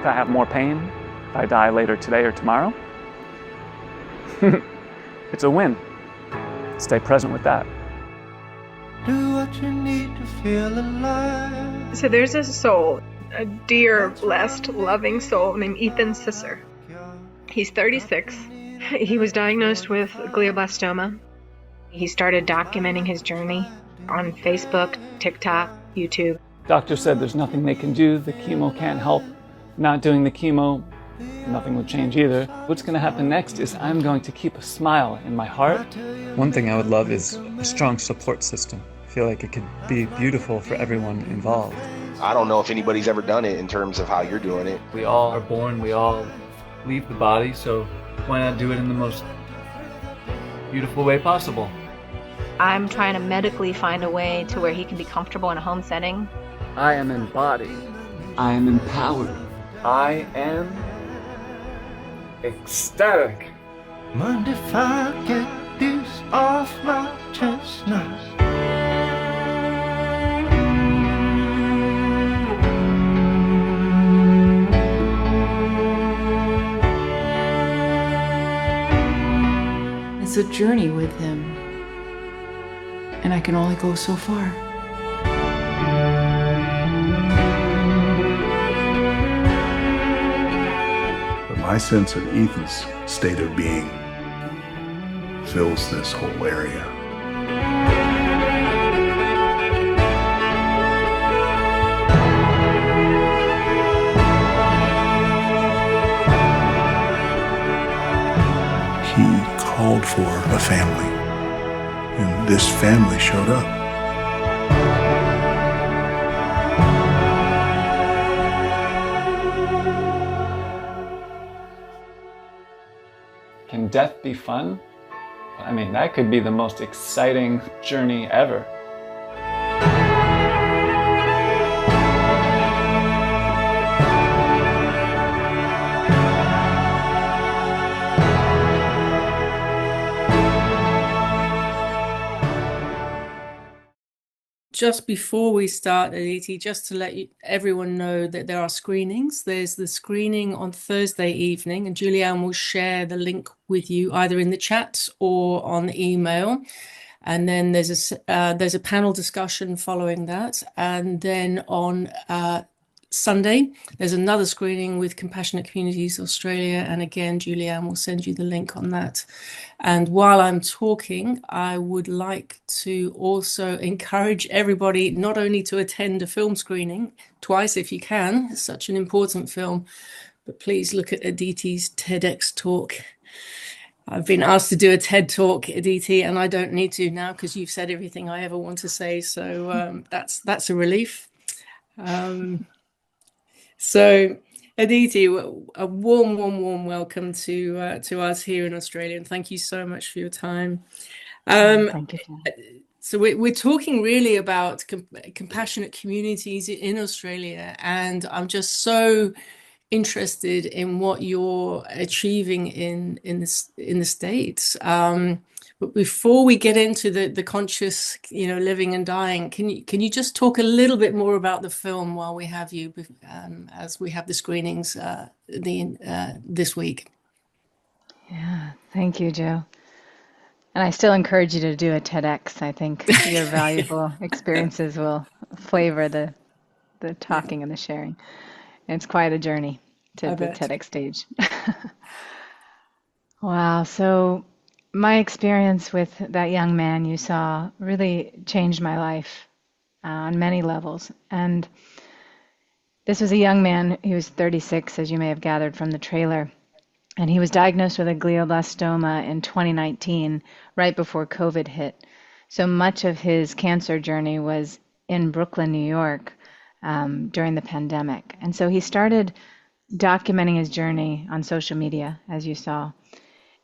I have more pain if I die later today or tomorrow, it's a win. Stay present with that. Do what you need to feel alive. So there's a soul, a dear, blessed, loving soul named Ethan Sisser. He's 36. He was diagnosed with glioblastoma. He started documenting his journey on Facebook, TikTok, YouTube. Doctor said there's nothing they can do. The chemo can't help. Not doing the chemo, nothing will change either. What's going to happen next is I'm going to keep a smile in my heart. One thing I would love is a strong support system. I feel like it could be beautiful for everyone involved. I don't know if anybody's ever done it in terms of how you're doing it. We all are born, we all leave the body, so why not do it in the most beautiful way possible? I'm trying to medically find a way to where he can be comfortable in a home setting. I am embodied. I am empowered. I am ecstatic. Mind if I get this off my chest now? It's a journey with him, and I can only go so far. But my sense of Ethan's state of being fills this whole area. He called for a family, and this family showed up. Can death be fun? I mean, that could be the most exciting journey ever. Just before we start, Aditi, just to let everyone know that there are screenings. There's the screening on Thursday evening, and Julianne will share the link with you either in the chat or on email. And then there's a panel discussion following that. And then on Sunday, there's another screening with Compassionate Communities Australia. And again, Julianne will send you the link on that. And while I'm talking, I would like to also encourage everybody not only to attend a film screening twice if you can, it's such an important film, but please look at Aditi's TEDx talk. I've been asked to do a TED talk, Aditi, and I don't need to now because you've said everything I ever want to say. So that's a relief. So, Aditi, a warm welcome to us here in Australia, and thank you so much for your time. Thank you. So we're talking really about compassionate communities in Australia, and I'm just so interested in what you're achieving in the States. But before we get into the conscious, living and dying, can you just talk a little bit more about the film while we have you, as we have the screenings this week? Yeah, thank you, Jo. And I still encourage you to do a TEDx. I think your valuable experiences will flavor the talking and the sharing. And it's quite a journey to the TEDx stage. Wow. So my experience with that young man you saw really changed my life on many levels. And this was a young man, he was 36, as you may have gathered from the trailer. And he was diagnosed with a glioblastoma in 2019, right before COVID hit. So much of his cancer journey was in Brooklyn, New York, during the pandemic. And so he started documenting his journey on social media, as you saw.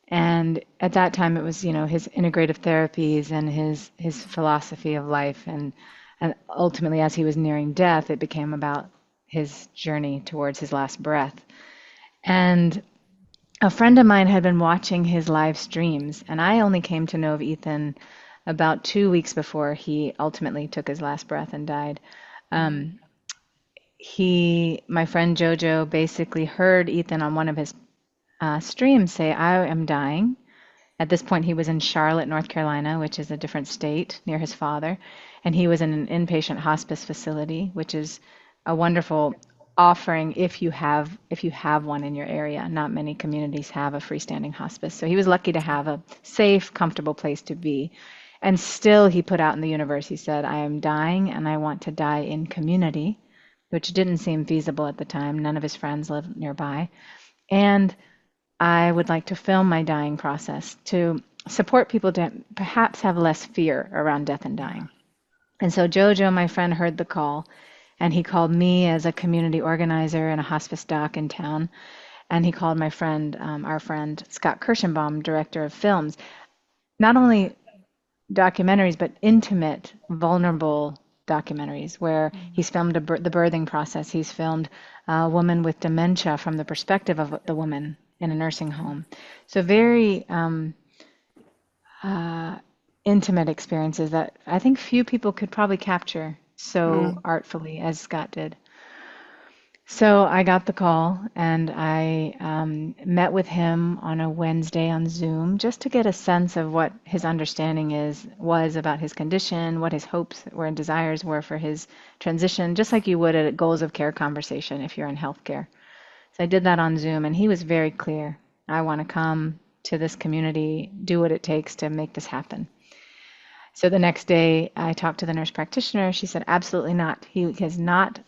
And at that time, it was, his integrative therapies and his philosophy of life. And ultimately, as he was nearing death, it became about his journey towards his last breath. And a friend of mine had been watching his live streams, and I only came to know of Ethan about 2 weeks before he ultimately took his last breath and died. my friend Jojo basically heard Ethan on one of his streams say, I am dying. At this point, he was in Charlotte, North Carolina, which is a different state near his father. And he was in an inpatient hospice facility, which is a wonderful offering if you have one in your area. Not many communities have a freestanding hospice. So he was lucky to have a safe, comfortable place to be. And still he put out in the universe, he said, I am dying and I want to die in community, which didn't seem feasible at the time. None of his friends lived nearby. And I would like to film my dying process to support people to perhaps have less fear around death and dying. And so Jojo, my friend, heard the call, and he called me as a community organizer and a hospice doc in town. And he called my friend, our friend, Scott Kirschenbaum, director of films, not only documentaries, but intimate, vulnerable documentaries where he's filmed the birthing process. He's filmed a woman with dementia from the perspective of the woman in a nursing home. So very intimate experiences that I think few people could probably capture so artfully as Scott did. So I got the call and I met with him on a Wednesday on Zoom just to get a sense of what his understanding was about his condition, what his hopes were and desires were for his transition, just like you would at a goals of care conversation if you're in healthcare. So I did that on Zoom, and he was very clear. I want to come to this community, do what it takes to make this happen. So the next day, I talked to the nurse practitioner. She said, absolutely not. He is not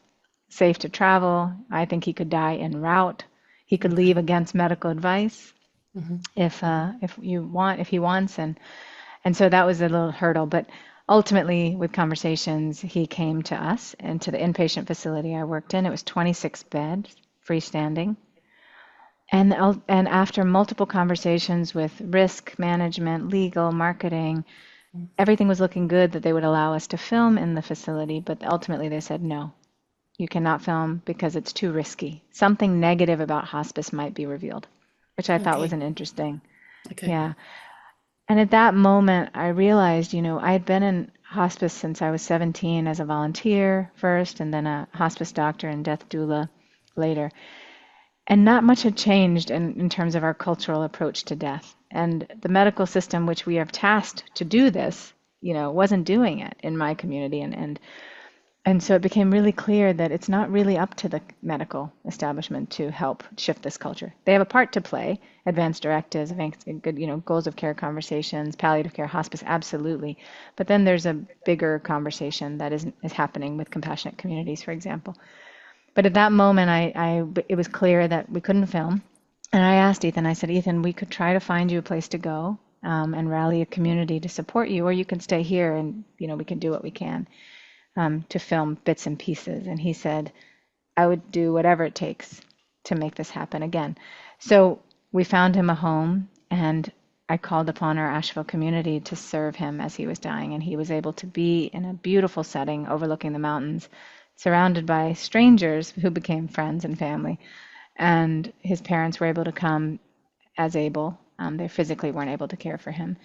safe to travel. I think he could die en route. He could leave against medical advice if he wants. And so that was a little hurdle. But ultimately, with conversations, he came to us and to the inpatient facility I worked in. It was 26 beds. Freestanding. And after multiple conversations with risk management, legal, marketing, everything was looking good that they would allow us to film in the facility, but ultimately they said, no, you cannot film because it's too risky. Something negative about hospice might be revealed, which I thought was an interesting. Yeah. And at that moment, I realized, I had been in hospice since I was 17 as a volunteer first, and then a hospice doctor and death doula later. And not much had changed in terms of our cultural approach to death. And the medical system, which we are tasked to do this, wasn't doing it in my community. And so it became really clear that it's not really up to the medical establishment to help shift this culture. They have a part to play, advanced directives, good, goals of care conversations, palliative care, hospice, absolutely. But then there's a bigger conversation that is happening with compassionate communities, for example. But at that moment, it was clear that we couldn't film. And I asked Ethan, I said, Ethan, we could try to find you a place to go and rally a community to support you, or you can stay here and, we can do what we can to film bits and pieces. And he said, I would do whatever it takes to make this happen again. So we found him a home, and I called upon our Asheville community to serve him as he was dying. And he was able to be in a beautiful setting overlooking the mountains, surrounded by strangers who became friends and family. And his parents were able to come as able. They physically weren't able to care for him.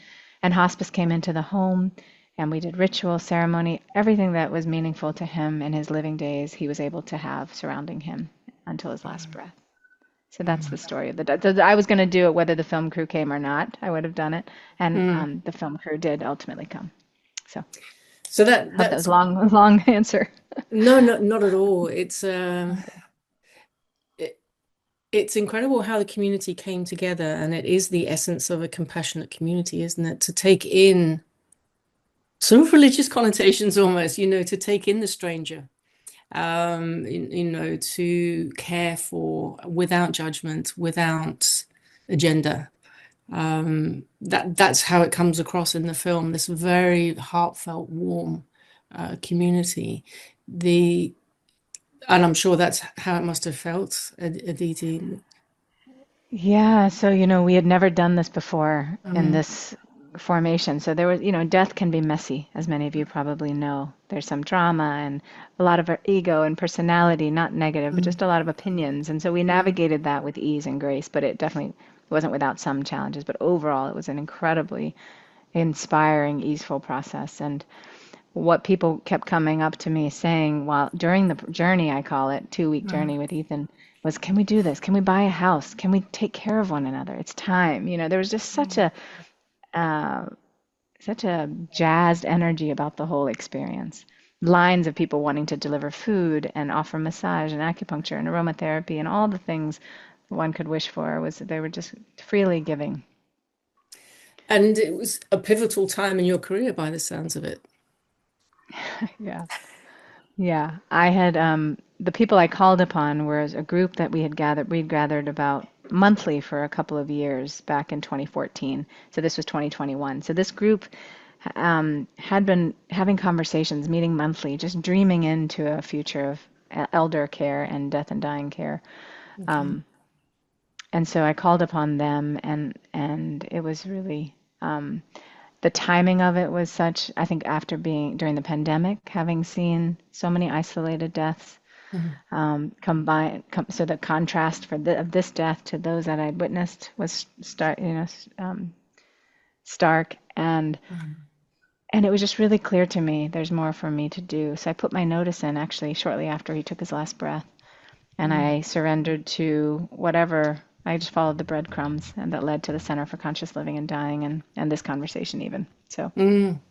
And hospice came into the home, and we did ritual, ceremony, everything that was meaningful to him in his living days, he was able to have surrounding him until his last breath. So that's the story of the. I was going to do it whether the film crew came or not. I would have done it, and the film crew did ultimately come. So that was a long answer. No, not at all. It's incredible how the community came together, and it is the essence of a compassionate community, isn't it? To take in sort of religious connotations almost, to take in the stranger, to care for without judgment, without agenda. That's how it comes across in the film, this very heartfelt, warm community. And I'm sure that's how it must have felt, Aditi. Yeah, so we had never done this before in this formation. So there was, death can be messy, as many of you probably know. There's some drama and a lot of our ego and personality, not negative, but just a lot of opinions. And so we navigated that with ease and grace, but it definitely wasn't without some challenges. But overall, it was an incredibly inspiring, easeful process. And what people kept coming up to me saying while during the journey, I call it 2 week journey with Ethan, was, can we do this? Can we buy a house? Can we take care of one another? It's time. There was just uh, such a jazzed energy about the whole experience. Lines of people wanting to deliver food and offer massage and acupuncture and aromatherapy and all the things one could wish for. They were just freely giving. And it was a pivotal time in your career by the sounds of it. Yeah. Yeah. I had the people I called upon was a group that we'd gathered about monthly for a couple of years back in 2014. So this was 2021. So this group had been having conversations, meeting monthly, just dreaming into a future of elder care and death and dying care. Okay. And so I called upon them, and it was really the timing of it was such. I think after being during the pandemic, having seen so many isolated deaths, so the contrast of this death to those that I'd witnessed was stark, and it was just really clear to me there's more for me to do. So I put my notice in actually shortly after he took his last breath, and I surrendered to whatever. I just followed the breadcrumbs, and that led to the Center for Conscious Living and Dying, and this conversation even. So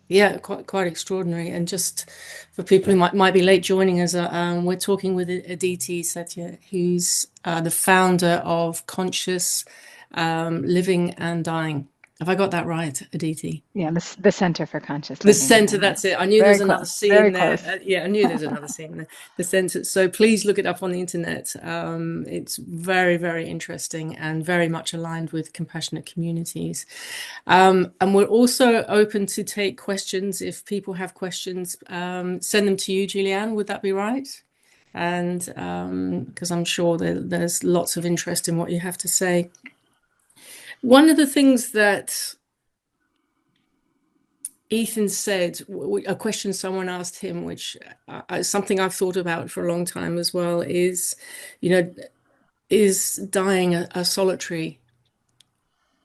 yeah, quite extraordinary. And just for people who might be late joining us, we're talking with Aditi Sethi, who's the founder of Conscious Living and Dying. Have I got that right, Aditi? Yeah, the Center for Conscious The Living. center, that's it. I knew Very there's another close, C very in there. close. Yeah, I knew there's another C in there. The center. So please look it up on the internet. It's very, very interesting and very much aligned with compassionate communities. And we're also open to take questions. If people have questions, send them to you, Julianne. Would that be right? And because I'm sure there's lots of interest in what you have to say. One of the things that Ethan said, a question someone asked him, which something I've thought about for a long time as well, is, is dying a solitary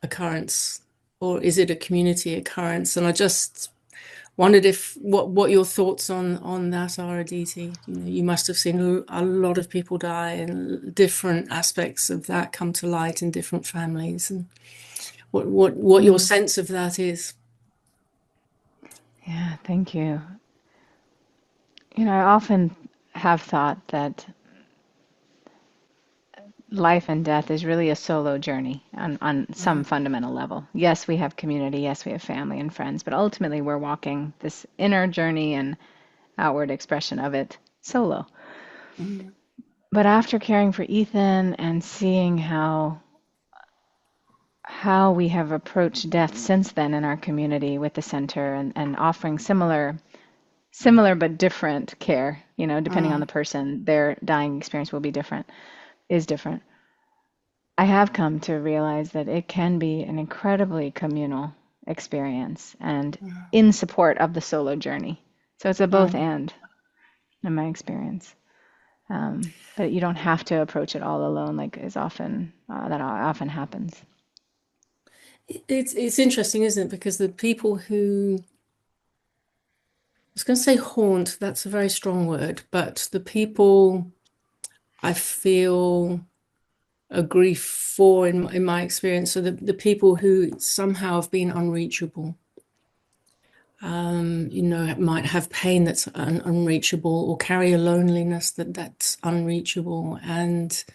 occurrence, or is it a community occurrence? And I just wondered what your thoughts on that are, Aditi. You must have seen a lot of people die, and different aspects of that come to light in different families, and what your sense of that is. Yeah, thank you. I often have thought that life and death is really a solo journey on some fundamental level. Yes, we have community, yes, we have family and friends, but ultimately we're walking this inner journey and outward expression of it solo. But after caring for Ethan and seeing how we have approached death since then in our community with the center, and offering similar but different care, depending on the person, their dying experience will be different. I have come to realize that it can be an incredibly communal experience and in support of the solo journey. So it's a both and in my experience. But you don't have to approach it all alone, like that often happens. It's interesting, isn't it? Because the people who, I was going to say haunt, that's a very strong word, but the people I feel a grief for in my experience are the people who somehow have been unreachable. Might have pain that's unreachable, or carry a loneliness that's unreachable, and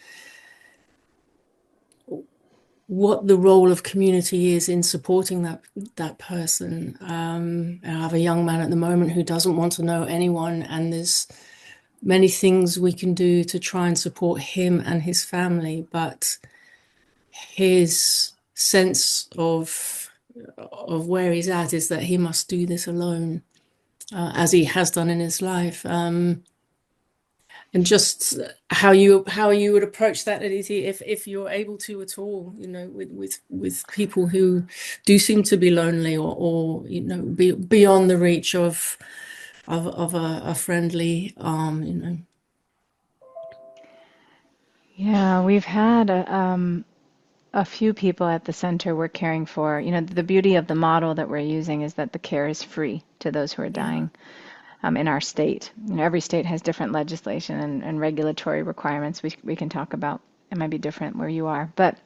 what the role of community is in supporting that person. I have a young man at the moment who doesn't want to know anyone, and there's many things we can do to try and support him and his family, but his sense of where he's at is that he must do this alone, as he has done in his life. And just how you would approach that, Aditi, if you're able to at all, with people who do seem to be lonely, or beyond the reach of a friendly arm, Yeah, we've had a few people at the center we're caring for. The beauty of the model that we're using is that the care is free to those who are dying. in our state. Every state has different legislation and regulatory requirements we can talk about. It might be different where you are. But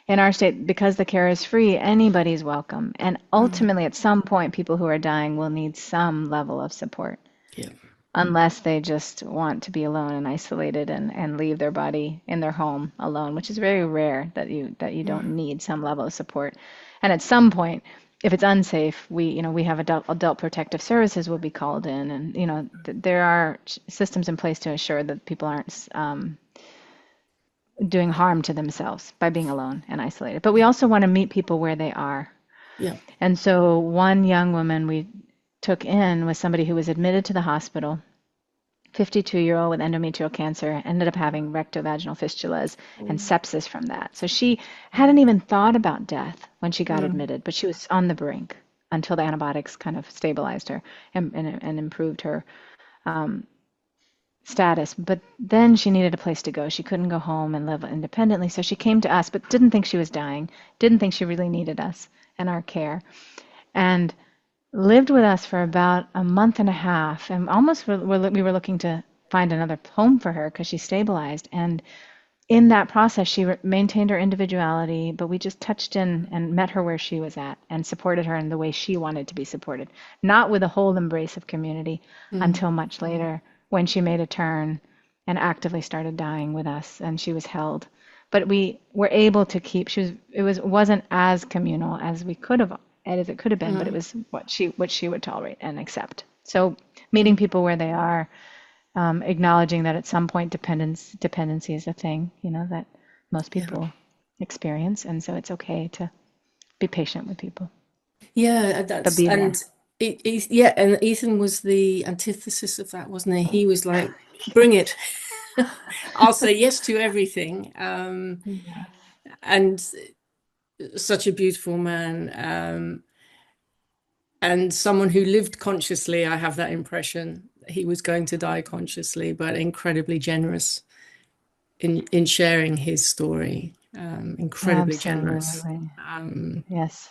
in our state, because the care is free, anybody's welcome. And ultimately, at some point, people who are dying will need some level of support. Yeah. Unless they just want to be alone and isolated and leave their body in their home alone, which is very rare that you don't need some level of support. And at some point, if it's unsafe, we have adult protective services will be called in, and there are systems in place to ensure that people aren't doing harm to themselves by being alone and isolated. But we also want to meet people where they are. Yeah. And so one young woman we took in was somebody who was admitted to the hospital, 52-year-old with endometrial cancer, ended up having rectovaginal fistulas and sepsis from that. So she hadn't even thought about death when she got admitted, but she was on the brink until the antibiotics kind of stabilized her and improved her status. But then she needed a place to go. She couldn't go home and live independently. So she came to us, but didn't think she was dying, didn't think she really needed us and our care. And lived with us for about a month and a half, and almost we were looking to find another home for her because she stabilized. And in that process, she maintained her individuality, but we just touched in and met her where she was at and supported her in the way she wanted to be supported, not with a whole embrace of community until much later when she made a turn and actively started dying with us, and she was held. But we were able to keep. It wasn't as communal as we could have. As it could have been, but it was what she would tolerate and accept. So meeting people where they are, acknowledging that at some point dependency is a thing, that most people experience, and so it's okay to be patient with people. Yeah, But be there. And Ethan was the antithesis of that, wasn't he? He was like, bring it. I'll say yes to everything. And such a beautiful man, and someone who lived consciously. I have that impression. He was going to die consciously, but incredibly generous in sharing his story. Incredibly generous. Yes,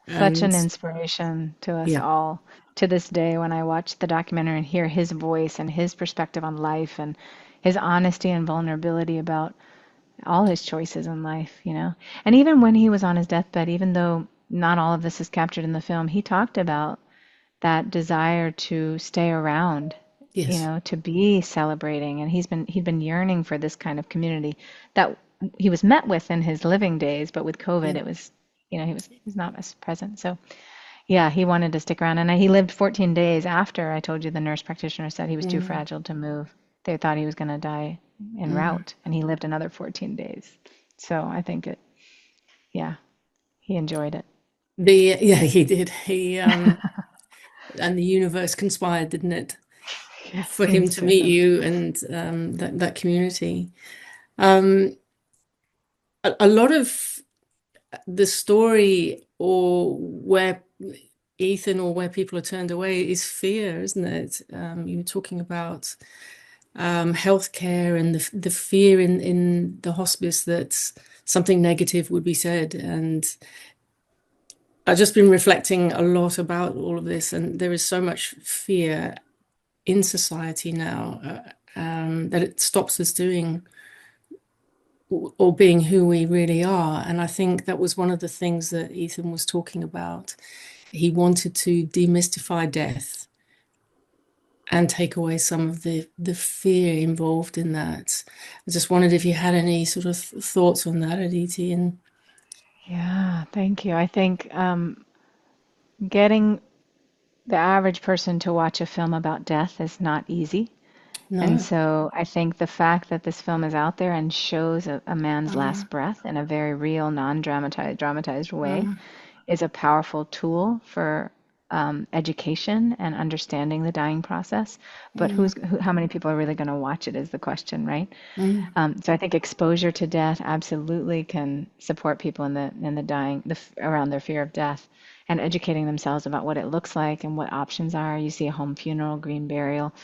such an inspiration to us all. To this day, when I watch the documentary and hear his voice and his perspective on life and his honesty and vulnerability about all his choices in life, And even when he was on his deathbed, even though not all of this is captured in the film, he talked about that desire to stay around, to be celebrating. And he'd been yearning for this kind of community that he was met with in his living days, but with COVID, it was, he was not as present. So yeah, he wanted to stick around. And he lived 14 days after. I told you the nurse practitioner said he was too fragile to move. They thought he was going to die en route, and he lived another 14 days. So I think he enjoyed it. He did. He and the universe conspired, didn't it, for him to meet you and that community. A lot of the story, or where Ethan, or where people are turned away, is fear, isn't it? You were talking about healthcare and the fear in the hospice that something negative would be said. And I've just been reflecting a lot about all of this, and there is so much fear in society now that it stops us doing or being who we really are. And I think that was one of the things that Ethan was talking about. He wanted to demystify death and take away some of the fear involved in that. I just wondered if you had any sort of thoughts on that, Aditi. Yeah, thank you. I think getting the average person to watch a film about death is not easy. No. And so I think the fact that this film is out there and shows a man's last breath in a very real, dramatized way is a powerful tool for education and understanding the dying process. But how many people are really going to watch it is the question, right? So I think exposure to death absolutely can support people in the dying, around their fear of death, and educating themselves about what it looks like and what options are. You see a home funeral, green burial.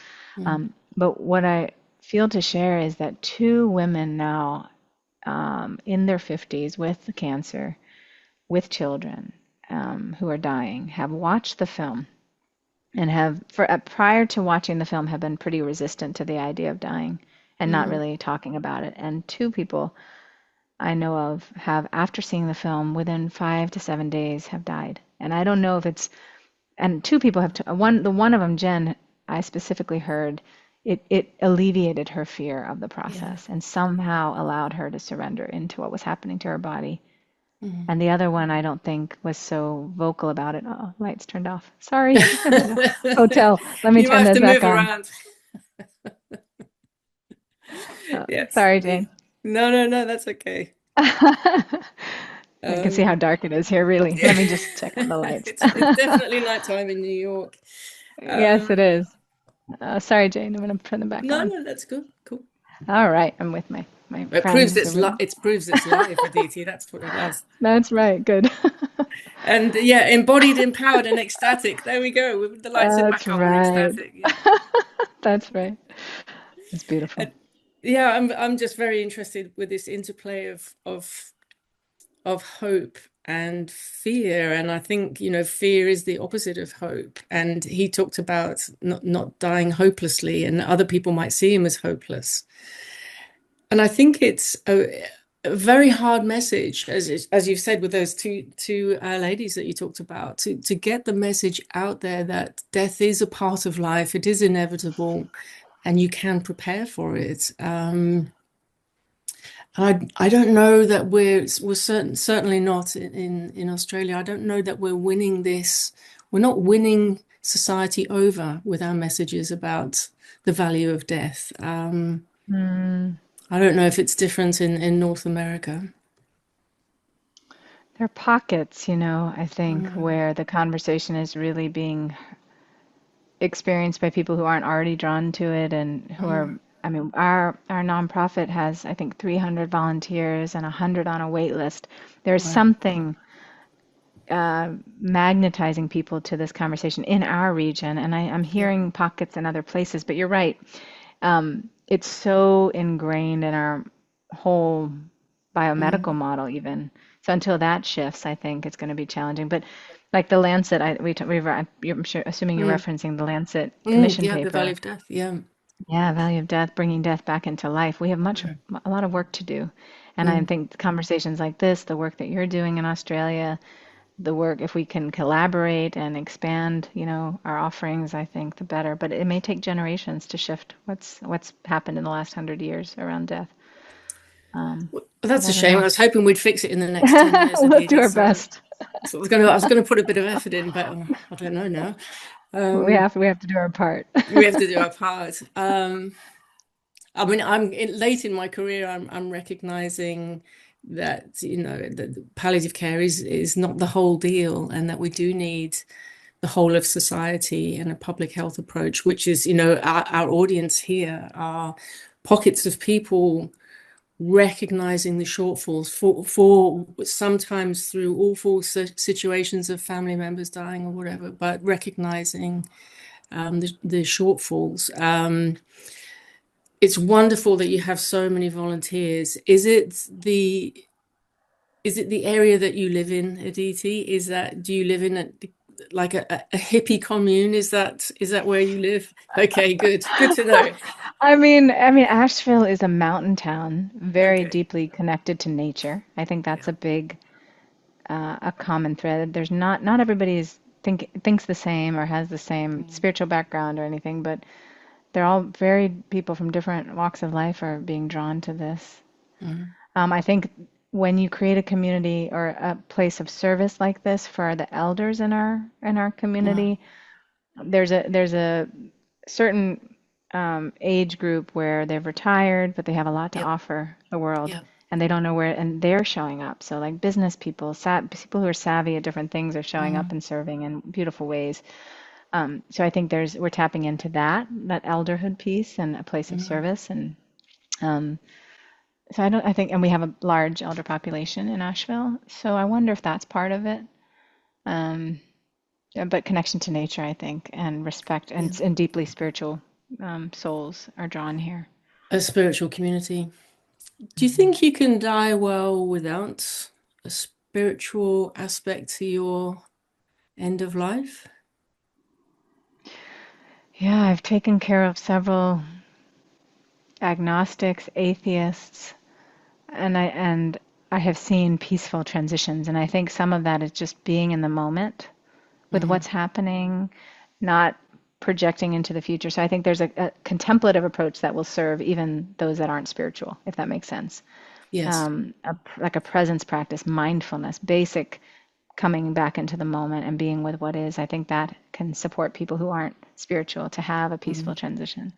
But what I feel to share is that 2 women now in their 50s with cancer, with children who are dying, have watched the film and have, for prior to watching the film, have been pretty resistant to the idea of dying and not really talking about it. And two people I know of have, after seeing the film, within 5 to 7 days, have died. And I don't know if it's, and two people have, one of them, Jen, I specifically heard it alleviated her fear of the process and somehow allowed her to surrender into what was happening to her body. And the other one, I don't think, was so vocal about it. Oh, lights turned off. Sorry. Hotel. Let me You turn might have this to back move on. around. Yes. Sorry, Jane. No, that's okay. I can see how dark it is here, really. Let me just check on the lights. It's definitely nighttime in New York. Yes, it is. Sorry, Jane. I'm going to turn them back on. No, that's good. Cool. All right. I'm with my It friends. proves it's live, Aditi. That's what it does. That's right. Good. And yeah, embodied, empowered, and ecstatic. There we go. The lights are back on and ecstatic. Yeah. That's right. It's beautiful. Yeah, I'm just very interested with this interplay of hope and fear. And I think, fear is the opposite of hope. And he talked about not dying hopelessly, and other people might see him as hopeless. And I think it's a very hard message, as you've said, with those two ladies that you talked about, to get the message out there that death is a part of life, it is inevitable, and you can prepare for it. I don't know that we're certainly not in Australia. I don't know that we're winning this. We're not winning society over with our messages about the value of death. I don't know if it's different in North America. There are pockets, I think, where the conversation is really being experienced by people who aren't already drawn to it and who are, our nonprofit has, I think, 300 volunteers and 100 on a wait list. There's something magnetizing people to this conversation in our region, and I'm hearing pockets in other places, but you're right. It's so ingrained in our whole biomedical model even. So until that shifts, I think it's going to be challenging. But like the Lancet, I'm sure, assuming you're referencing the Lancet commission paper. The value of death, Yeah, value of death, bringing death back into life. We have a lot of work to do. And I think conversations like this, the work that you're doing in Australia, the work, if we can collaborate and expand, our offerings, I think the better. But it may take generations to shift what's happened in the last 100 years around death. That's a shame. I was hoping we'd fix it in the next 10 years. We'll do our best. So I was going to put a bit of effort in, but I don't know now. We have to do our part. We have to do our part. I'm late in my career. I'm recognizing that that palliative care is not the whole deal, and that we do need the whole of society and a public health approach, which is our audience here are pockets of people recognizing the shortfalls for sometimes through awful situations of family members dying or whatever, but recognizing the shortfalls. It's wonderful that you have so many volunteers. Is it the area that you live in, Aditi? Do you live in a hippie commune? Is that where you live? Okay, good to know. I mean, Asheville is a mountain town, very deeply connected to nature. I think that's a big, a common thread. There's not everybody thinks the same or has the same spiritual background or anything, but they're all people from different walks of life are being drawn to this. I think when you create a community or a place of service like this for the elders in our community, there's a certain age group where they've retired, but they have a lot to offer the world, and they don't know where, and they're showing up. So like business people, people who are savvy at different things are showing up and serving in beautiful ways. So I think we're tapping into that elderhood piece and a place of service, and so I think, and we have a large elder population in Asheville. So I wonder if that's part of it. But connection to nature, I think, and respect, and deeply spiritual souls are drawn here. A spiritual community. Do you think you can die well without a spiritual aspect to your end of life? Yeah, I've taken care of several agnostics, atheists, and I have seen peaceful transitions. And I think some of that is just being in the moment with what's happening, not projecting into the future. So I think there's a contemplative approach that will serve even those that aren't spiritual, if that makes sense. Yes. Like a presence practice, mindfulness, basic coming back into the moment and being with what is. I think that can support people who aren't spiritual to have a peaceful transition.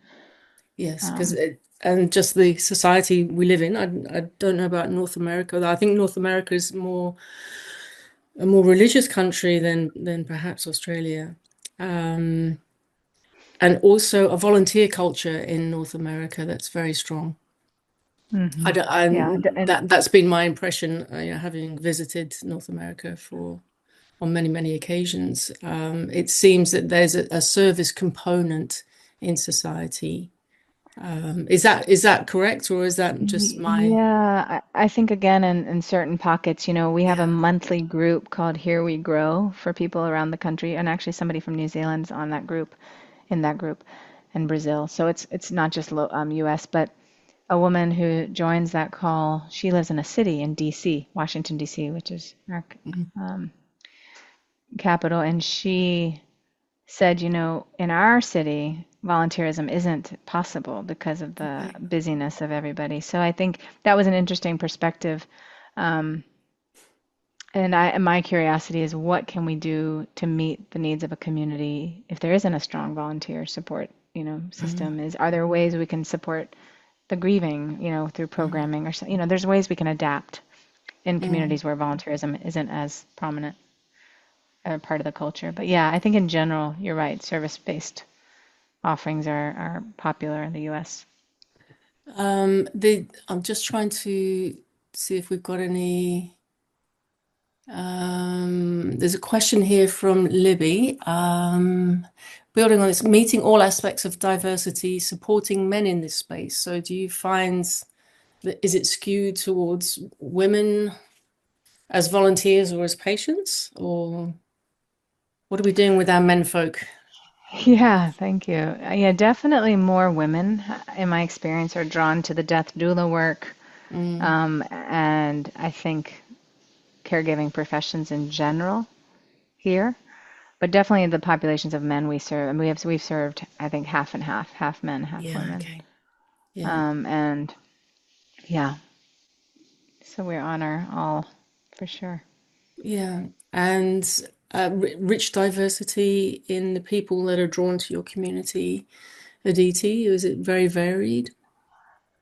Yes, because and just the society we live in. I don't know about North America. I think North America is a more religious country than perhaps Australia, and also a volunteer culture in North America that's very strong. Mm-hmm. Yeah, That's been my impression, having visited North America on many occasions. It seems that there's a service component in society. Is that correct, or is that just my? yeah. I think again in certain pockets, we have a monthly group called Here We Grow for people around the country, and actually somebody from New Zealand's on that group, in that group, and Brazil. So it's not just U.S., but a woman who joins that call, she lives in a city in D.C., Washington, D.C., which is our capital, and she said, in our city, volunteerism isn't possible because of the busyness of everybody. So I think that was an interesting perspective. And my curiosity is, what can we do to meet the needs of a community if there isn't a strong volunteer support, system? Are there ways we can support the grieving, through programming or there's ways we can adapt in communities where volunteerism isn't as prominent part of the culture. But yeah, I think in general, you're right. Service-based offerings are popular in the U.S. I'm just trying to see if we've got any. There's a question here from Libby. Building on this, meeting all aspects of diversity, supporting men in this space. So do you find that, is it skewed towards women as volunteers or as patients, or what are we doing with our men folk? Yeah, thank you. Yeah, definitely more women, in my experience, are drawn to the death doula work. And I think caregiving professions in general here, but definitely the populations of men we serve, and we've served, I think, half and half men, half women. Okay. Yeah. And yeah, so we honor all for sure. Yeah. And rich diversity in the people that are drawn to your community, Aditi? Is it very varied?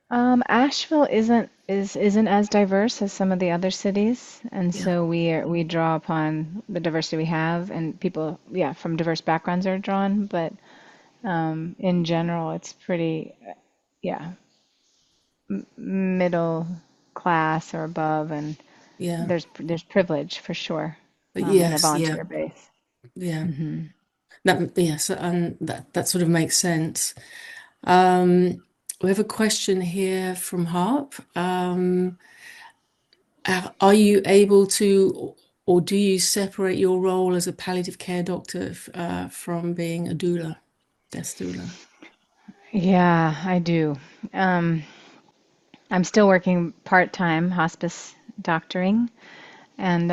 Asheville isn't as diverse as some of the other cities, and so we draw upon the diversity we have, and people, from diverse backgrounds are drawn. But in general, it's pretty, middle class or above, and there's privilege for sure in the volunteer base. Yeah. Mm-hmm. That sort of makes sense. We have a question here from Harp. Are you able to, or do you separate your role as a palliative care doctor from being a doula, death doula? Yeah, I do. I'm still working part-time hospice doctoring, and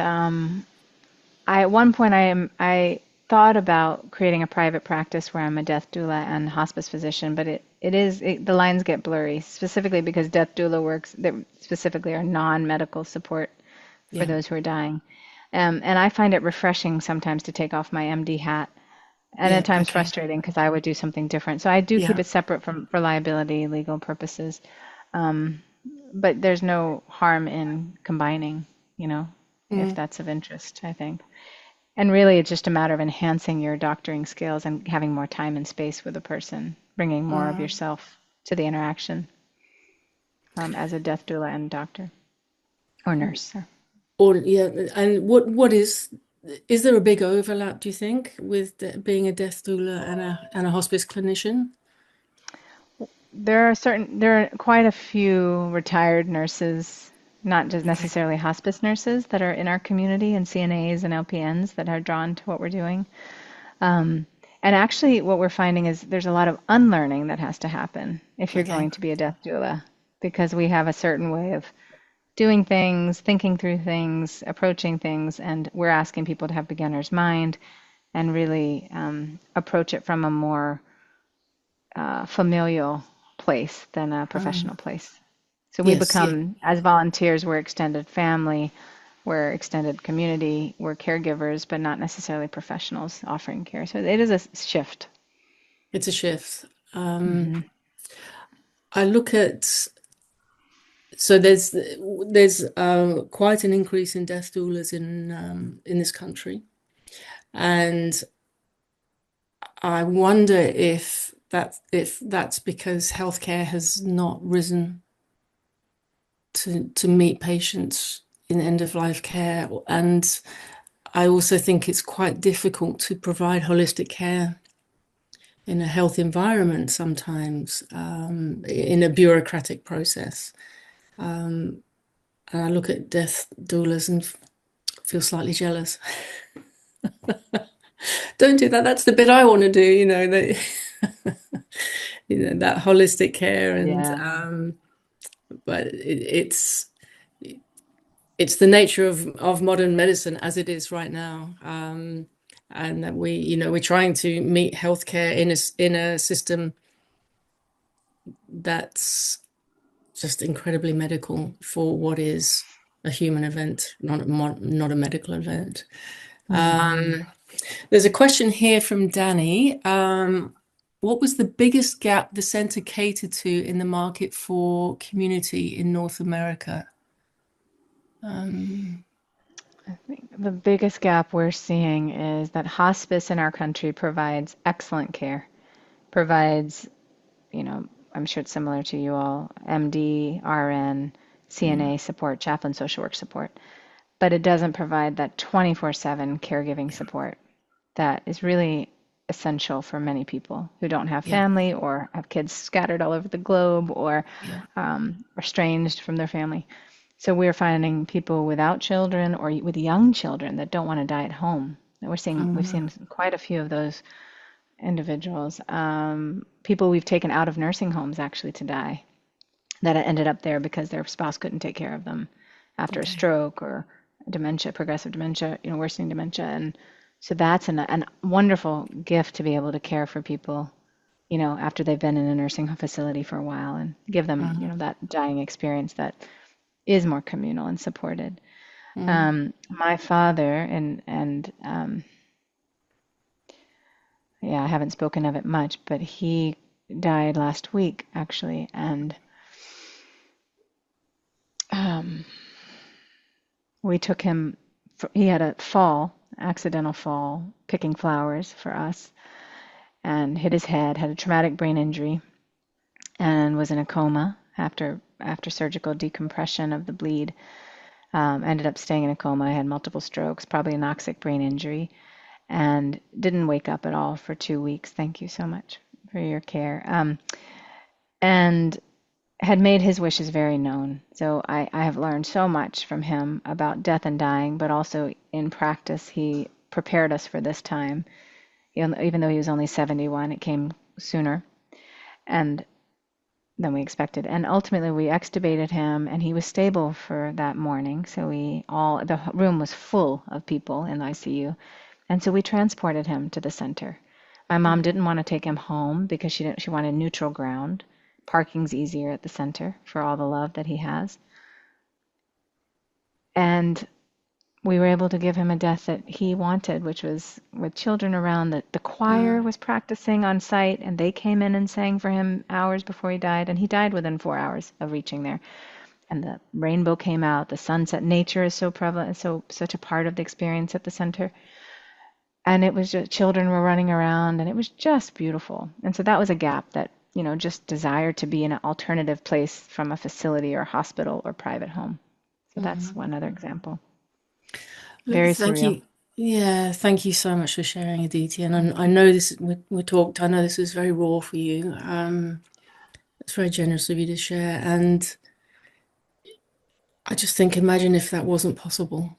at one point I thought about creating a private practice where I'm a death doula and hospice physician, but the lines get blurry, specifically because death doula works that specifically are non-medical support for those who are dying. And I find it refreshing sometimes to take off my MD hat, and at times frustrating because I would do something different. So I do keep it separate for liability, legal purposes. But there's no harm in combining, if that's of interest, I think. And really, it's just a matter of enhancing your doctoring skills and having more time and space with a person, bringing more of yourself to the interaction as a death doula and doctor or nurse. And what is there a big overlap, do you think, with being a death doula and a hospice clinician? There are quite a few retired nurses, not just necessarily hospice nurses, that are in our community, and CNAs and LPNs that are drawn to what we're doing. And And actually, what we're finding is there's a lot of unlearning that has to happen if you're Okay. going to be a death doula, because we have a certain way of doing things, thinking through things, approaching things, and we're asking people to have beginner's mind and really approach it from a more familial place than a professional place. So we Yes, yeah. become, as volunteers, we're extended family, we're extended community, we're caregivers, but not necessarily professionals offering care. So it is a shift. It's a shift. Mm-hmm. I look at, so there's quite an increase in death doulas in this country, and I wonder if that's because healthcare has not risen to meet patients in end of life care, and I also think it's quite difficult to provide holistic care in a health environment sometimes, in a bureaucratic process. And I look at death doulas and feel slightly jealous. Don't do that. That's the bit I want to do, that, that holistic care. And but it's the nature of modern medicine as it is right now. And that we're trying to meet healthcare in a system that's just incredibly medical for what is a human event, not a medical event. There's a question here from Danny. What was the biggest gap the centre catered to in the market for community in North America? I think the biggest gap we're seeing is that hospice in our country provides excellent care, provides, I'm sure it's similar to you all, MD, RN, CNA support, chaplain social work support, but it doesn't provide that 24/7 caregiving support that is really essential for many people who don't have family or have kids scattered all over the globe or estranged from their family. So we're finding people without children or with young children that don't want to die at home. We've seen quite a few of those individuals. People we've taken out of nursing homes actually to die that ended up there because their spouse couldn't take care of them after a stroke or dementia, progressive dementia, worsening dementia. And so that's a wonderful gift to be able to care for people, after they've been in a nursing home facility for a while and give them, that dying experience that is more communal and supported. My father and I haven't spoken of it much, but he died last week actually, and we took him. He had a accidental fall, picking flowers for us, and hit his head. Had a traumatic brain injury, and was in a coma after surgical decompression of the bleed. Ended up staying in a coma. Had multiple strokes, probably a anoxic brain injury, and didn't wake up at all for 2 weeks. Thank you so much for your care. And had made his wishes very known. So I have learned so much from him about death and dying, but also in practice, he prepared us for this time. Even though he was only 71, it came sooner and than we expected. And ultimately, we extubated him, and he was stable for that morning. So the room was full of people in the ICU. And so we transported him to the center. My mom didn't want to take him home because she wanted neutral ground. Parking's easier at the center for all the love that he has. And we were able to give him a death that he wanted, which was with children around. The choir was practicing on site, and they came in and sang for him hours before he died. And he died within 4 hours of reaching there. And the rainbow came out. The sunset, nature is so prevalent, such a part of the experience at the center. And it was just, children were running around, and it was just beautiful. And so that was a gap that, just desire to be in an alternative place from a facility or hospital or private home. So that's one other example. Very Thank surreal. you. Yeah, thank you so much for sharing, Aditi. And I know this, we talked, I know this is very raw for you. It's very generous of you to share. And I just think, imagine if that wasn't possible.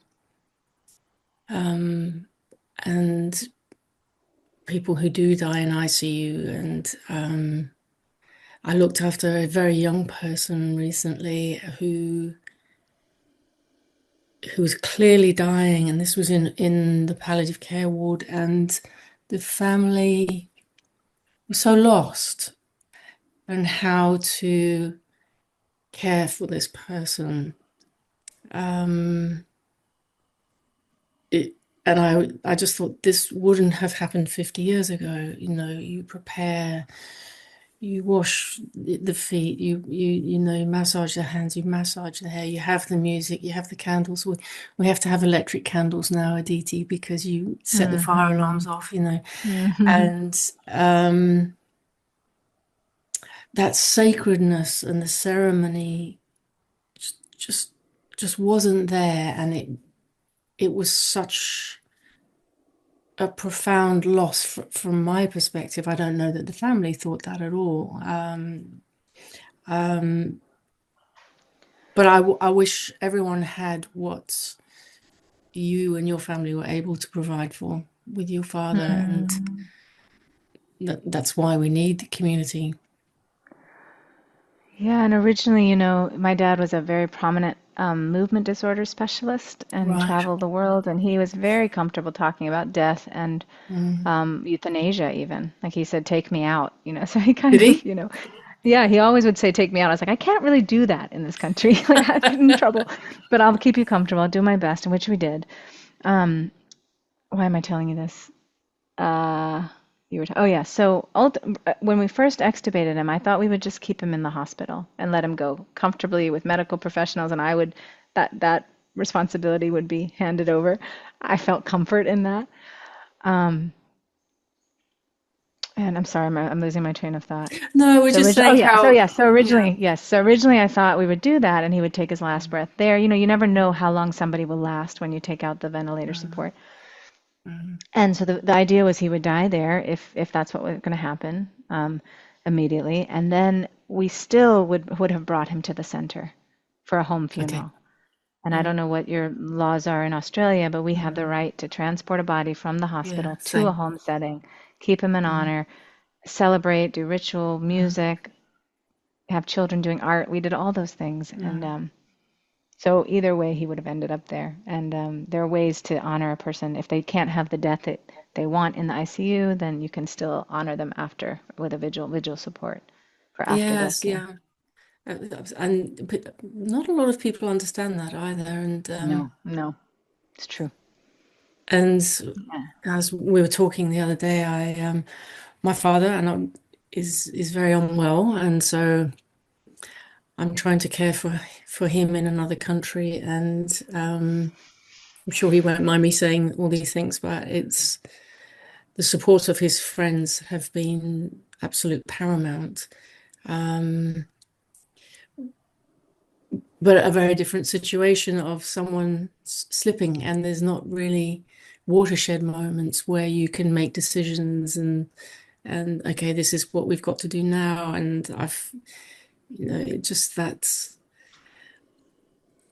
And people who do die in ICU. And I looked after a very young person recently who was clearly dying, and this was in the palliative care ward, and the family was so lost and how to care for this person. And I just thought this wouldn't have happened 50 years ago. You know, you prepare, you wash the feet, you know, you massage the hands, you massage the hair, you have the music, you have the candles. We have to have electric candles now, Aditi, because you set the fire alarms off, you know. And that sacredness and the ceremony just wasn't there, and it was such a profound loss from my perspective. I don't know that the family thought that at all. But I wish everyone had what you and your family were able to provide for with your father, and that's why we need the community. Yeah, and originally, you know, my dad was a very prominent movement disorder specialist and traveled the world, and he was very comfortable talking about death and euthanasia even. Like he said, take me out, you know, so he kind of, you know, yeah, he always would say, take me out. I was like, I can't really do that in this country. Like I'd get in trouble, but I'll keep you comfortable. I'll do my best, and which we did. Why am I telling you this? Oh yeah. So when we first extubated him, I thought we would just keep him in the hospital and let him go comfortably with medical professionals, and I would that responsibility would be handed over. I felt comfort in that. And I'm sorry, I'm losing my train of thought. No, we're just saying how. So originally I thought we would do that, and he would take his last breath there. You know, you never know how long somebody will last when you take out the ventilator support. And so the idea was he would die there if that's what was going to happen immediately, and then we still would have brought him to the center for a home funeral. And I don't know what your laws are in Australia, but we have the right to transport a body from the hospital to a home setting, keep him in honor, celebrate, do ritual, music, have children doing art. We did all those things, and so either way, he would have ended up there. And there are ways to honor a person. If they can't have the death that they want in the ICU, then you can still honor them after with a vigil support for after death care. And not a lot of people understand that either. And no, it's true. And as we were talking the other day, my father is very unwell, and so I'm trying to care for him in another country, and I'm sure he won't mind me saying all these things, but it's the support of his friends have been absolute paramount. But a very different situation of someone slipping, and there's not really watershed moments where you can make decisions and okay, this is what we've got to do now. And you know, it just that's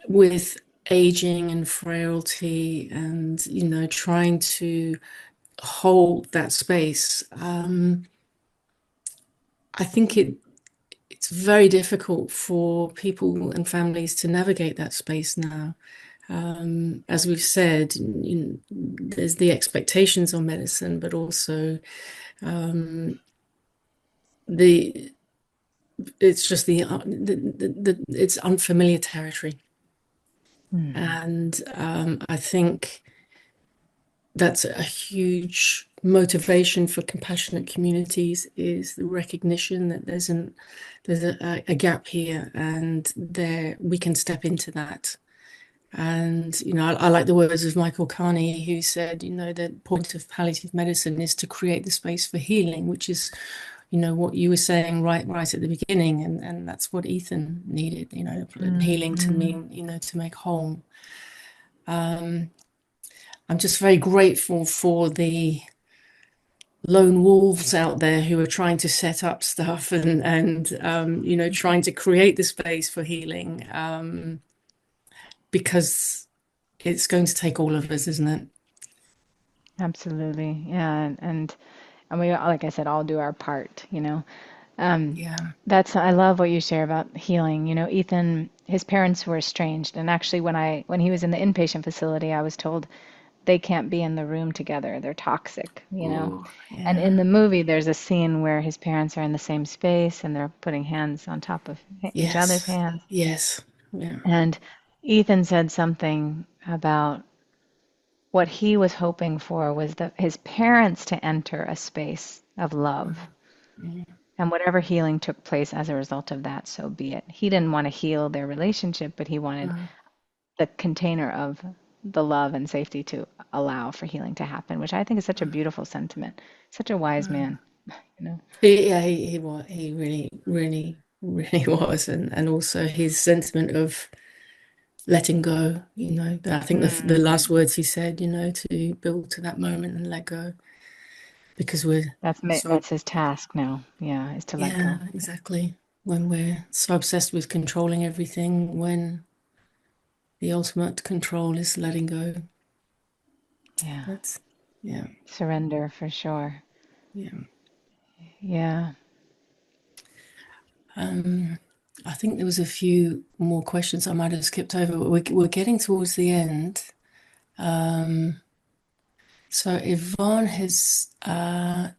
with aging and frailty and, you know, trying to hold that space. I think it's very difficult for people and families to navigate that space now. As we've said, you know, there's the expectations on medicine, but also it's just it's unfamiliar territory. And I think that's a huge motivation for compassionate communities, is the recognition that there's a gap here, and there we can step into that. And, you know, I like the words of Michael Carney, who said, you know, the point of palliative medicine is to create the space for healing, which is, you know, what you were saying right at the beginning, and that's what Ethan needed, you know, healing to mean, you know, to make whole. I'm just very grateful for the lone wolves out there who are trying to set up stuff and you know, trying to create the space for healing, because it's going to take all of us, isn't it? Absolutely. Yeah. And we, like I said, all do our part, you know. Um, Yeah. I love what you share about healing. You know, Ethan, his parents were estranged. And actually, when he was in the inpatient facility, I was told they can't be in the room together. They're toxic, you know. Oh, And in yeah. the movie, there's a scene where his parents are in the same space and they're putting hands on top of each other's Yes. hands. Yes. Yeah. And Ethan said something about what he was hoping for was his parents to enter a space of love. Mm. And whatever healing took place as a result of that, so be it. He didn't want to heal their relationship, but he wanted the container of the love and safety to allow for healing to happen, which I think is such a beautiful sentiment. Such a wise man, you know. Yeah, he was. He really, really, really was, and also his sentiment of letting go. You know, I think the last words he said, you know, to build to that moment and let go, because we're so, That's his task now. Yeah, is to let yeah, go. exactly. When we're so obsessed with controlling everything, when the ultimate control is letting go. Yeah, That's, yeah, surrender for sure. yeah. Yeah. I think there was a few more questions I might have skipped over, but we're getting towards the end. So Yvonne has, I'll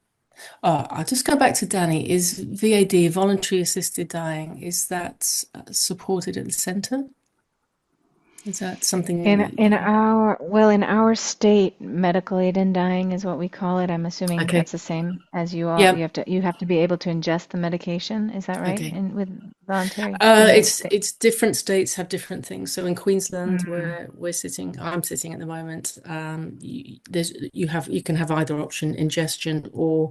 just go back to Danny. Is VAD, voluntary assisted dying, is that supported at the centre? Is that something that In our state, medical aid in dying is what we call it. I'm assuming okay. that's the same as you all. Yeah, You have to be able to ingest the medication. Is that right? okay. With voluntary in your state. It's different states have different things. So in Queensland, Mm. where I'm sitting at the moment, you can have either option, ingestion or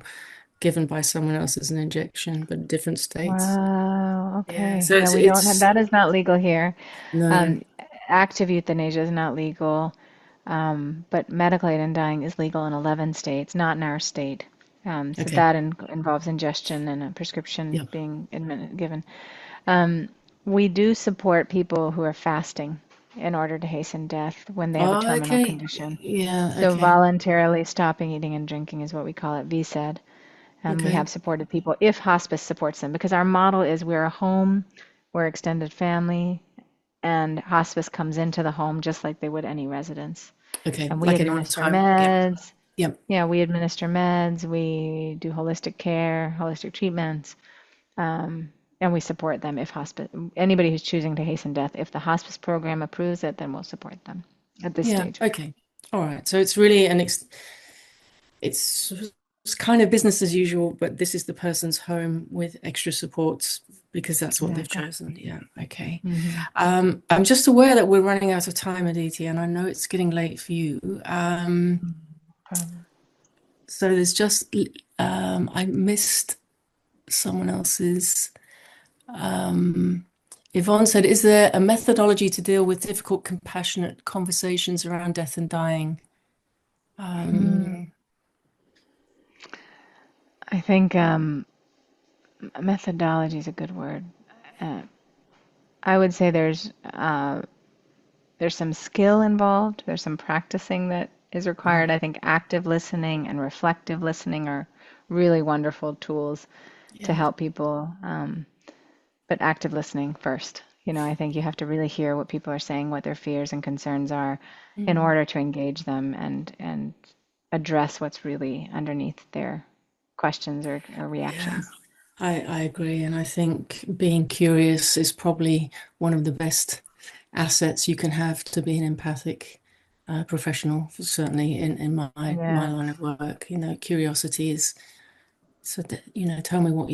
given by someone else as an injection, but different states. Wow. Yeah. Okay. So Yeah, we don't have it's that is not legal here. no. Um, Active euthanasia is not legal, but medical aid in dying is legal in 11 states, not in our state. So Okay. that involves ingestion and a prescription Yeah. being given. Um, we do support people who are fasting in order to hasten death when they have a Oh, terminal okay. condition. Yeah. So Okay. voluntarily stopping eating and drinking is what we call it, VSED. We Okay. have supported people if hospice supports them because our model is we're a home, we're extended family, and hospice comes into the home just like they would any residence. Okay. And we Like anyone's administer home. Yep. meds. Yep. Yeah, we administer meds, we do holistic care, holistic treatments, and we support them if hospice, anybody who's choosing to hasten death, if the hospice program approves it, then we'll support them at this Yeah. stage. Okay. All right. So it's really it's kind of business as usual, but this is the person's home with extra supports because that's what they've Exactly. chosen. Yeah. Okay. Mm-hmm. I'm just aware that we're running out of time, Aditi, and I know it's getting late for you. So there's just I missed someone else's. Yvonne said, "Is there a methodology to deal with difficult, compassionate conversations around death and dying?" I think methodology is a good word. I would say there's some skill involved. There's some practicing that is required. I think active listening and reflective listening are really wonderful tools to help people. But active listening first. You know, I think you have to really hear what people are saying, what their fears and concerns are, in order to engage them and address what's really underneath their questions or reactions. I agree, and I think being curious is probably one of the best assets you can have to be an empathic professional. Certainly in my Yeah. line of work, you know, curiosity is so that, you know, tell me what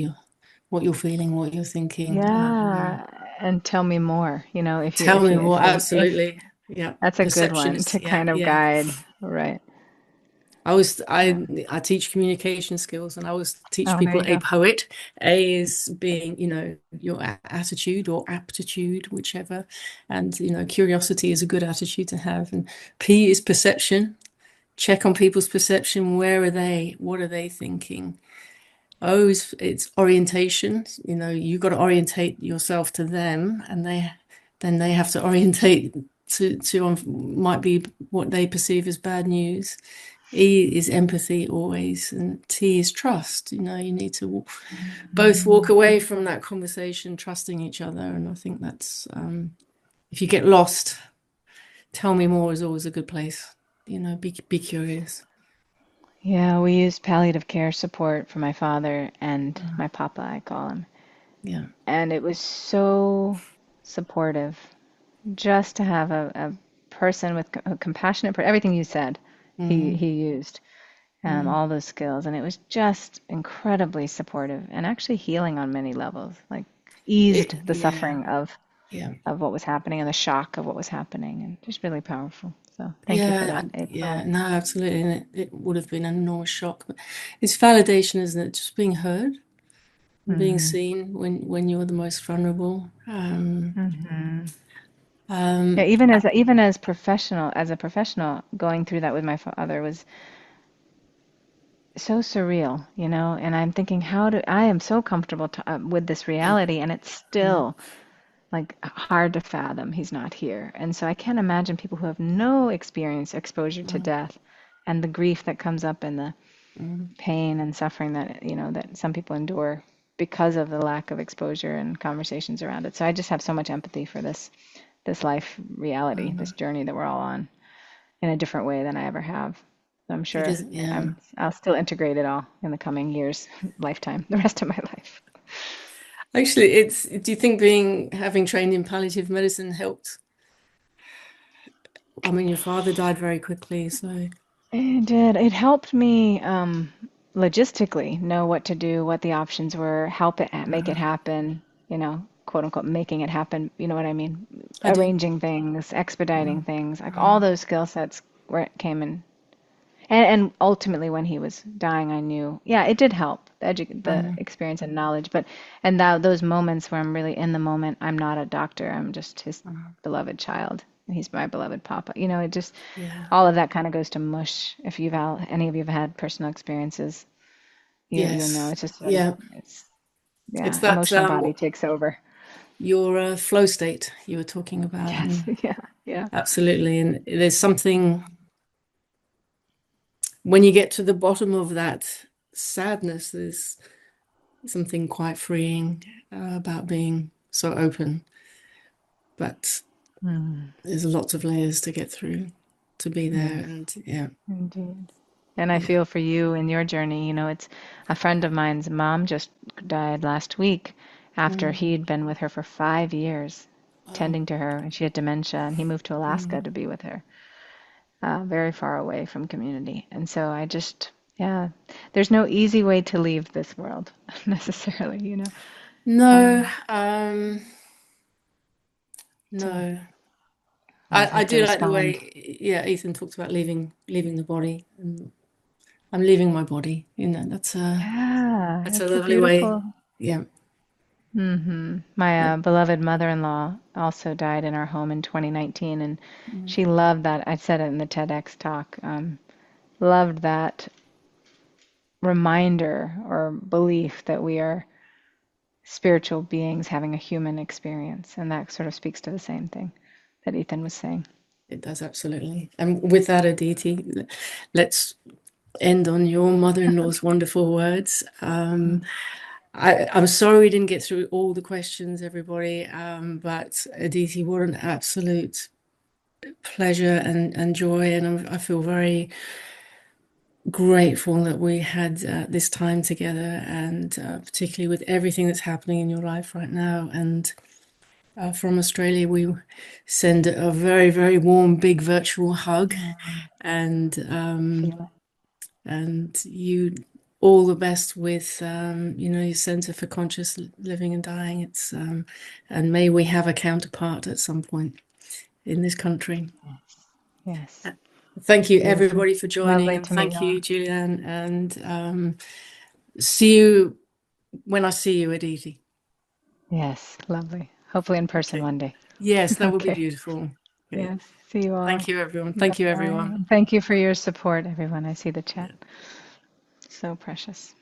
you're feeling, what you're thinking. Yeah. And tell me more, you know, Tell me more. if Absolutely, yeah. that's a good Perception one is, to yeah, kind of yeah. guide. Right. I teach communication skills, and I always teach Oh, there people you a go. poet. A is being, you know, your attitude or aptitude, whichever. And, you know, curiosity is a good attitude to have. And P is perception. Check on people's perception. Where are they? What are they thinking? O is it's orientation. You know, you've got to orientate yourself to them, and then they have to orientate to might be what they perceive as bad news. E is empathy always, and T is trust. You know, you need to both walk away from that conversation trusting each other. And I think that's, if you get lost, tell me more is always a good place. You know, be curious. Yeah, we used palliative care support for my father and my papa, I call him. Yeah. And it was so supportive just to have a person with a compassionate, everything you said, he used all those skills. And it was just incredibly supportive and actually healing on many levels, like eased the suffering of what was happening and the shock of what was happening, and just really powerful. So thank you for that, April. Yeah, no, absolutely. And it would have been an enormous shock. But it's validation, isn't it? Just being heard, being seen when you're the most vulnerable. Yeah, even as a professional, going through that with my father was so surreal, you know. And I'm thinking, I am so comfortable with this reality, and it's still like hard to fathom he's not here. And so I can't imagine people who have no exposure to death, and the grief that comes up, and the pain and suffering that, you know, that some people endure because of the lack of exposure and conversations around it. So I just have so much empathy for this life reality, this journey that we're all on, in a different way than I ever have. So I'm sure I'll still integrate it all in the coming years, lifetime, the rest of my life. Actually, do you think having trained in palliative medicine helped? I mean, your father died very quickly, so. It did. It helped me logistically know what to do, what the options were, help it make it happen, you know, quote unquote, making it happen. You know what I mean? Arranging things, expediting things, like all those skill sets came in. And ultimately, when he was dying, I knew, yeah, it did help, the experience and knowledge. But those moments where I'm really in the moment, I'm not a doctor. I'm just his beloved child. And he's my beloved papa. You know, it just, all of that kind of goes to mush. If any of you have had personal experiences, you know, it's just, it's that emotional body takes over. Your flow state you were talking about. Yes. Yeah. Absolutely. And there's something, when you get to the bottom of that sadness, there's something quite freeing about being so open. But there's lots of layers to get through to be there. And Indeed. And I feel for you in your journey. You know, it's a friend of mine's mom just died last week after he'd been with her for 5 years, tending to her, and she had dementia, and he moved to Alaska to be with her, very far away from community. And so I just, there's no easy way to leave this world necessarily, you know. No, no. I do like the way, Ethan talked about leaving the body. And I'm leaving my body, you know. That's a lovely way. Yeah. My beloved mother-in-law also died in our home in 2019, and she loved that. I said it in the TEDx talk. Loved that reminder or belief that we are spiritual beings having a human experience, and that sort of speaks to the same thing that Ethan was saying. It does, absolutely. And with that, Aditi, let's end on your mother-in-law's wonderful words. I'm sorry we didn't get through all the questions, everybody, but Aditi, what an absolute pleasure and joy, and I feel very grateful that we had this time together, and particularly with everything that's happening in your life right now. And from Australia, we send a very, very warm, big virtual hug, and you all the best with you know, your Centre for Conscious Living and Dying. It's and may we have a counterpart at some point in this country. Yes. Thank you, everybody, for joining. And thank you, Julianne, and see you when I see you, Aditi. Yes, lovely. Hopefully in person one day. Yes, that would be beautiful. Okay. Yes, see you all. Thank you, everyone. Thank you, everyone. Thank you for your support, everyone. I see the chat. So precious.